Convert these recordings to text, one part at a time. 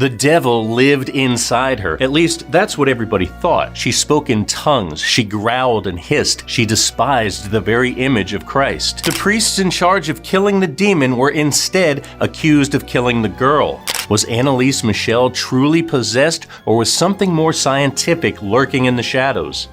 The devil lived inside her. At least, that's what everybody thought. She spoke in tongues. She growled and hissed. She despised the very image of Christ. The priests in charge of killing the demon were instead accused of killing the girl. Was Anneliese Michel truly possessed, or was something more scientific lurking in the shadows?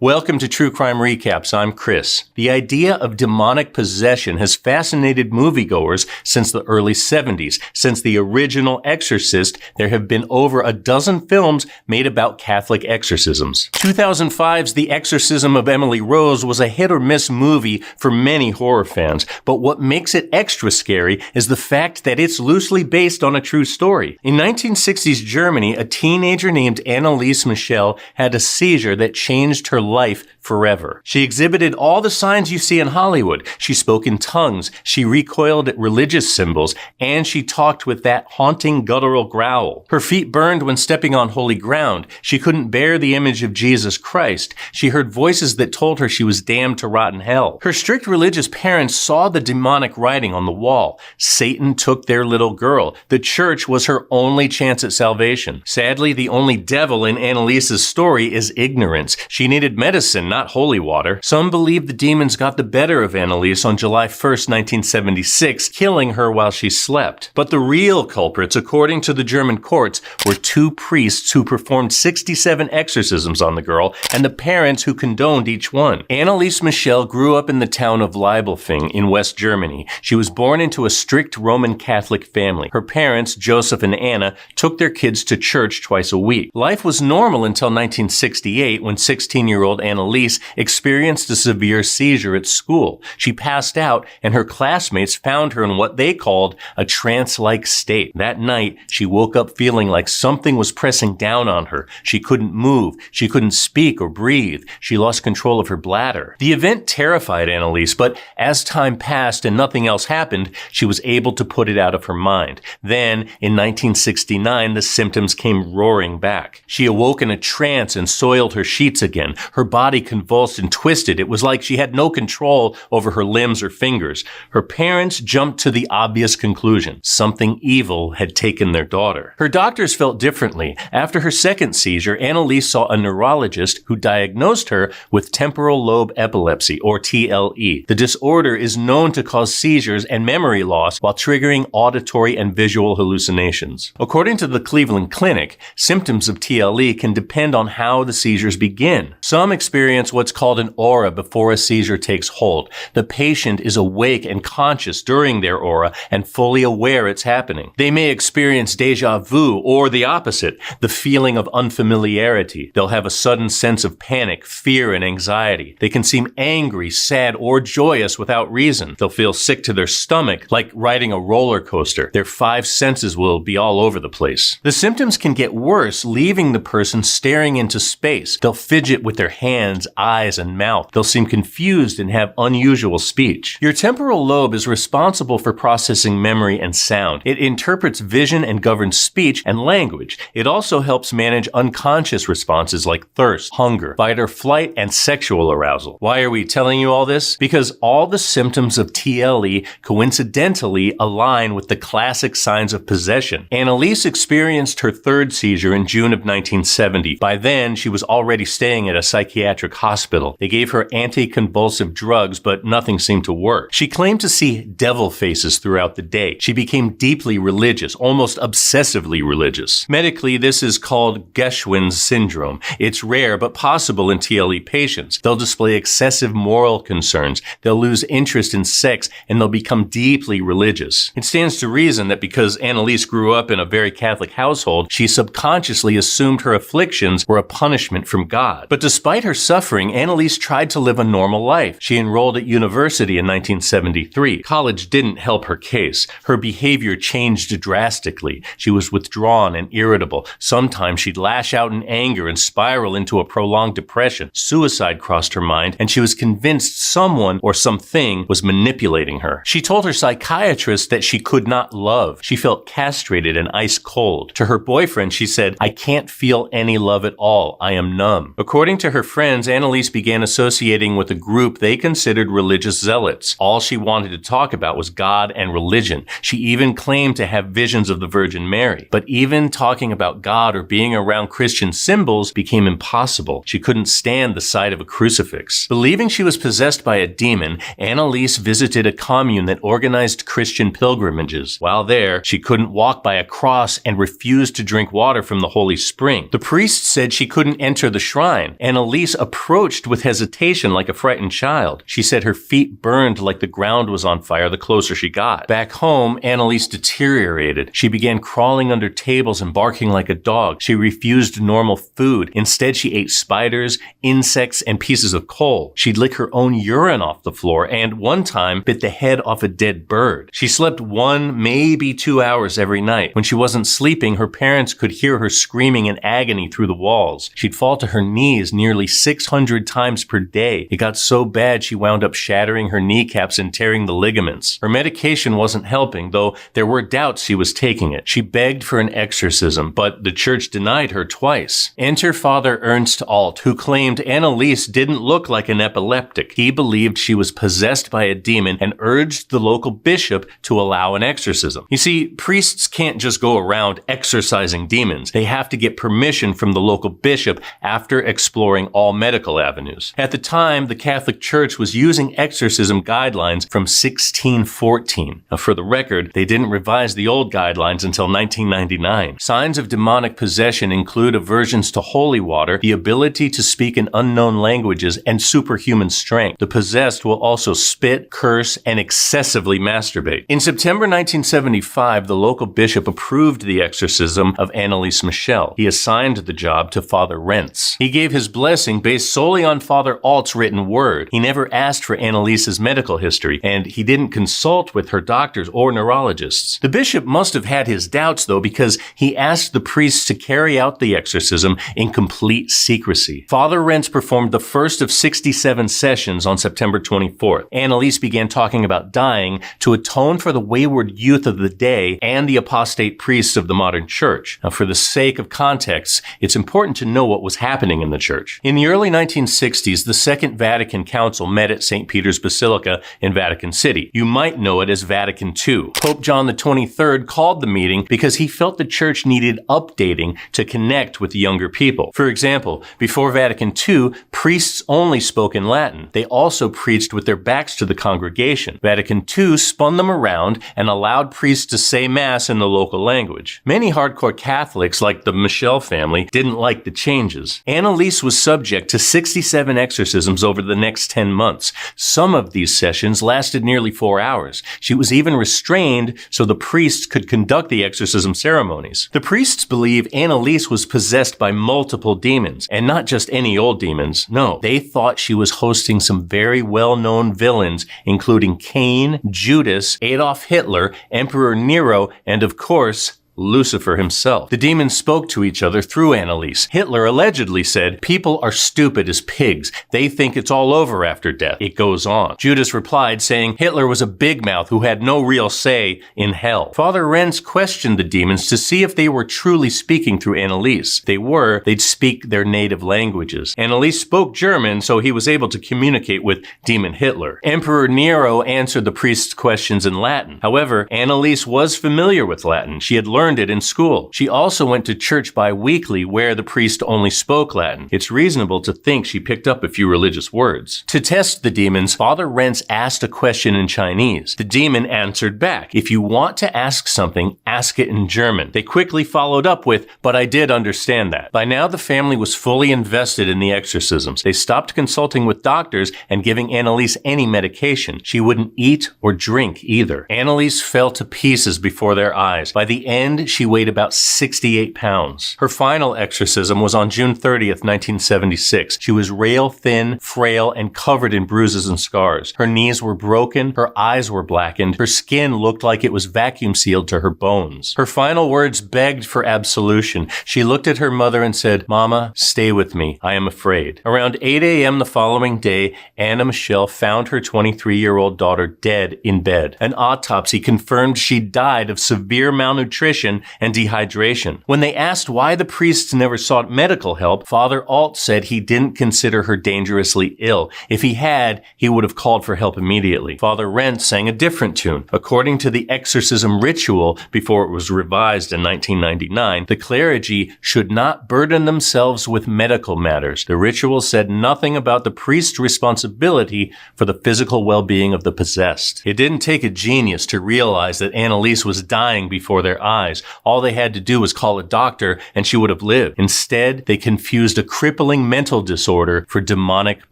Welcome to True Crime Recaps. I'm Chris. The idea of demonic possession has fascinated moviegoers since the early 70s. Since the original Exorcist, there have been over a dozen films made about Catholic exorcisms. 2005's The Exorcism of Emily Rose was a hit-or-miss movie for many horror fans, but what makes it extra scary is the fact that it's loosely based on a true story. In 1960s Germany, a teenager named Anneliese Michel had a seizure that changed her life forever. She exhibited all the signs you see in Hollywood. She spoke in tongues, she recoiled at religious symbols, and she talked with that haunting guttural growl. Her feet burned when stepping on holy ground. She couldn't bear the image of Jesus Christ. She heard voices that told her she was damned to rot in hell. Her strict religious parents saw the demonic writing on the wall. Satan took their little girl. The church was her only chance at salvation. Sadly, the only devil in Anneliese's story is ignorance. She needed medicine, not holy water. Some believe the demons got the better of Anneliese on July 1st, 1976, killing her while she slept. But the real culprits, according to the German courts, were two priests who performed 67 exorcisms on the girl and the parents who condoned each one. Anneliese Michel grew up in the town of Leibelfing in West Germany. She was born into a strict Roman Catholic family. Her parents, Joseph and Anna, took their kids to church twice a week. Life was normal until 1968 when 16-year-old Anneliese experienced a severe seizure at school. She passed out, and her classmates found her in what they called a trance-like state. That night, she woke up feeling like something was pressing down on her. She couldn't move. She couldn't speak or breathe. She lost control of her bladder. The event terrified Anneliese, but as time passed and nothing else happened, she was able to put it out of her mind. Then, in 1969, the symptoms came roaring back. She awoke in a trance and soiled her sheets again. Her body convulsed and twisted. It was like she had no control over her limbs or fingers. Her parents jumped to the obvious conclusion. Something evil had taken their daughter. Her doctors felt differently. After her second seizure, Anneliese saw a neurologist who diagnosed her with temporal lobe epilepsy, or TLE. The disorder is known to cause seizures and memory loss while triggering auditory and visual hallucinations. According to the Cleveland Clinic, symptoms of TLE can depend on how the seizures begin. Some experience what's called an aura before a seizure takes hold. The patient is awake and conscious during their aura and fully aware it's happening. They may experience deja vu, or the opposite, the feeling of unfamiliarity. They'll have a sudden sense of panic, fear, and anxiety. They can seem angry, sad, or joyous without reason. They'll feel sick to their stomach, like riding a roller coaster. Their five senses will be all over the place. The symptoms can get worse, leaving the person staring into space. They'll fidget with their hands, eyes, and mouth. They'll seem confused and have unusual speech. Your temporal lobe is responsible for processing memory and sound. It interprets vision and governs speech and language. It also helps manage unconscious responses like thirst, hunger, fight or flight, and sexual arousal. Why are we telling you all this? Because all the symptoms of TLE coincidentally align with the classic signs of possession. Anneliese experienced her third seizure in June of 1970. By then, she was already staying at a psychiatric hospital. They gave her anticonvulsive drugs, but nothing seemed to work. She claimed to see devil faces throughout the day. She became deeply religious, almost obsessively religious. Medically, this is called Geschwin's syndrome. It's rare, but possible in TLE patients. They'll display excessive moral concerns. They'll lose interest in sex, and they'll become deeply religious. It stands to reason that because Anneliese grew up in a very Catholic household, she subconsciously assumed her afflictions were a punishment from God. But despite her suffering, Anneliese tried to live a normal life. She enrolled at university in 1973. College didn't help her case. Her behavior changed drastically. She was withdrawn and irritable. Sometimes she'd lash out in anger and spiral into a prolonged depression. Suicide crossed her mind, and she was convinced someone or something was manipulating her. She told her psychiatrist that she could not love. She felt castrated and ice cold. To her boyfriend, she said, "I can't feel any love at all. I am numb." According to her her friends, Anneliese began associating with a group they considered religious zealots. All she wanted to talk about was God and religion. She even claimed to have visions of the Virgin Mary. But even talking about God or being around Christian symbols became impossible. She couldn't stand the sight of a crucifix. Believing she was possessed by a demon, Anneliese visited a commune that organized Christian pilgrimages. While there, she couldn't walk by a cross and refused to drink water from the holy spring. The priest said she couldn't enter the shrine. Anneliese approached with hesitation like a frightened child. She said her feet burned like the ground was on fire the closer she got. Back home, Anneliese deteriorated. She began crawling under tables and barking like a dog. She refused normal food. Instead, she ate spiders, insects, and pieces of coal. She'd lick her own urine off the floor and one time bit the head off a dead bird. She slept 1, maybe 2 hours every night. When she wasn't sleeping, her parents could hear her screaming in agony through the walls. She'd fall to her knees nearly 600 times per day. It got so bad she wound up shattering her kneecaps and tearing the ligaments. Her medication wasn't helping, though there were doubts she was taking it. She begged for an exorcism, but the church denied her twice. Enter Father Ernst Alt, who claimed Anneliese didn't look like an epileptic. He believed she was possessed by a demon and urged the local bishop to allow an exorcism. You see, priests can't just go around exorcising demons. They have to get permission from the local bishop after exploring all medical avenues. At the time, the Catholic Church was using exorcism guidelines from 1614. Now, for the record, they didn't revise the old guidelines until 1999. Signs of demonic possession include aversions to holy water, the ability to speak in unknown languages, and superhuman strength. The possessed will also spit, curse, and excessively masturbate. In September 1975, the local bishop approved the exorcism of Anneliese Michel. He assigned the job to Father Rentz. He gave his blessing based solely on Father Alt's written word. He never asked for Anneliese's medical history, and he didn't consult with her doctors or neurologists. The bishop must have had his doubts, though, because he asked the priests to carry out the exorcism in complete secrecy. Father Rentz performed the first of 67 sessions on September 24th. Anneliese began talking about dying to atone for the wayward youth of the day and the apostate priests of the modern church. Now, for the sake of context, it's important to know what was happening in the church. In the early 1960s, the Second Vatican Council met at St. Peter's Basilica in Vatican City. You might know it as Vatican II. Pope John XXIII called the meeting because he felt the church needed updating to connect with younger people. For example, before Vatican II, priests only spoke in Latin. They also preached with their backs to the congregation. Vatican II spun them around and allowed priests to say Mass in the local language. Many hardcore Catholics, like the Michel family, didn't like the changes. Anneliese was subject to 67 exorcisms over the next 10 months. Some of these sessions lasted nearly 4 hours. She was even restrained so the priests could conduct the exorcism ceremonies. The priests believe Anneliese was possessed by multiple demons, and not just any old demons. No, they thought she was hosting some very well-known villains, including Cain, Judas, Adolf Hitler, Emperor Nero, and of course, Lucifer himself. The demons spoke to each other through Anneliese. Hitler allegedly said, "People are stupid as pigs. They think it's all over after death. It goes on." Judas replied, saying Hitler was a big mouth who had no real say in hell. Father Rentz questioned the demons to see if they were truly speaking through Anneliese. If they were, they'd speak their native languages. Anneliese spoke German, so he was able to communicate with Demon Hitler. Emperor Nero answered the priest's questions in Latin. However, Anneliese was familiar with Latin. She had learned it in school. She also went to church bi-weekly where the priest only spoke Latin. It's reasonable to think she picked up a few religious words. To test the demons, Father Rentz asked a question in Chinese. The demon answered back, "If you want to ask something, ask it in German." They quickly followed up with, "But I did understand that." By now, the family was fully invested in the exorcisms. They stopped consulting with doctors and giving Anneliese any medication. She wouldn't eat or drink either. Anneliese fell to pieces before their eyes. By the end, she weighed about 68 pounds. Her final exorcism was on June 30th, 1976. She was rail thin, frail, and covered in bruises and scars. Her knees were broken, her eyes were blackened, her skin looked like it was vacuum sealed to her bones. Her final words begged for absolution. She looked at her mother and said, "Mama, stay with me. I am afraid." Around 8 a.m. the following day, Anna Michel found her 23-year-old daughter dead in bed. An autopsy confirmed she died of severe malnutrition malnutrition and dehydration. When they asked why the priests never sought medical help, Father Alt said he didn't consider her dangerously ill. If he had, he would have called for help immediately. Father Rent sang a different tune. According to the exorcism ritual before it was revised in 1999, the clergy should not burden themselves with medical matters. The ritual said nothing about the priest's responsibility for the physical well-being of the possessed. It didn't take a genius to realize that Anneliese was dying before their eyes. All they had to do was call a doctor and she would have lived. Instead, they confused a crippling mental disorder for demonic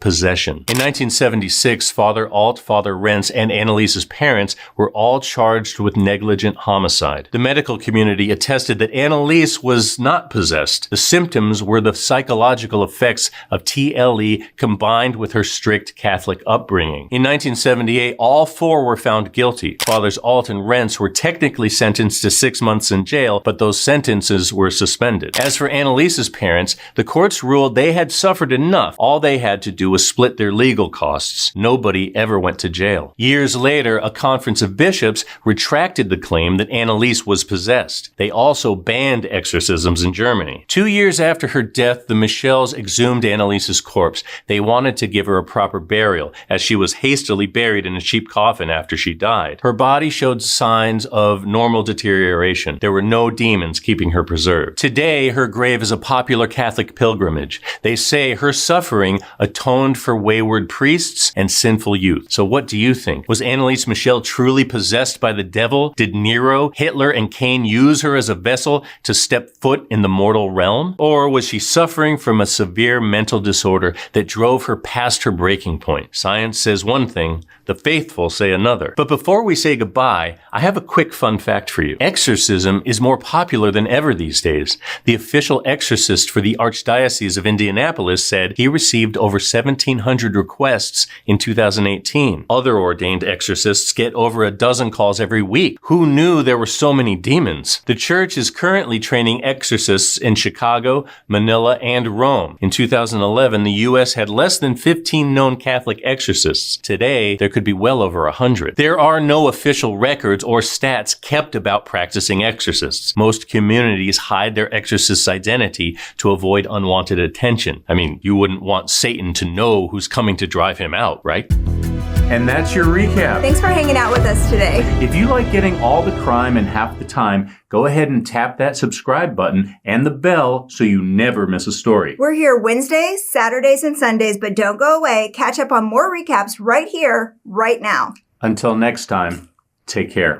possession. In 1976, Father Alt, Father Rentz, and Anneliese's parents were all charged with negligent homicide. The medical community attested that Anneliese was not possessed. The symptoms were the psychological effects of TLE combined with her strict Catholic upbringing. In 1978, all four were found guilty. Fathers Alt and Rentz were technically sentenced to 6 months in jail, but those sentences were suspended. As for Anneliese's parents, the courts ruled they had suffered enough. All they had to do was split their legal costs. Nobody ever went to jail. Years later, a conference of bishops retracted the claim that Anneliese was possessed. They also banned exorcisms in Germany. 2 years after her death, the Michels exhumed Anneliese's corpse. They wanted to give her a proper burial, as she was hastily buried in a cheap coffin after she died. Her body showed signs of normal deterioration. There were no demons keeping her preserved. Today, her grave is a popular Catholic pilgrimage. They say her suffering atoned for wayward priests and sinful youth. So what do you think? Was Anneliese Michel truly possessed by the devil? Did Nero, Hitler, and Cain use her as a vessel to step foot in the mortal realm? Or was she suffering from a severe mental disorder that drove her past her breaking point? Science says one thing, the faithful say another. But before we say goodbye, I have a quick fun fact for you. Exorcism is more popular than ever these days. The official exorcist for the Archdiocese of Indianapolis said he received over 1,700 requests in 2018. Other ordained exorcists get over a dozen calls every week. Who knew there were so many demons? The church is currently training exorcists in Chicago, Manila, and Rome. In 2011, the U.S. had less than 15 known Catholic exorcists. Today, there could be well over 100. There are no official records or stats kept about practicing exorcists. Most communities hide their exorcist's identity to avoid unwanted attention. I mean, you wouldn't want Satan to know who's coming to drive him out, right? And that's your recap. Thanks for hanging out with us today. If you like getting all the crime in half the time, go ahead and tap that subscribe button and the bell so you never miss a story. We're here Wednesdays, Saturdays, and Sundays, but don't go away. Catch up on more recaps right here, right now. Until next time, take care.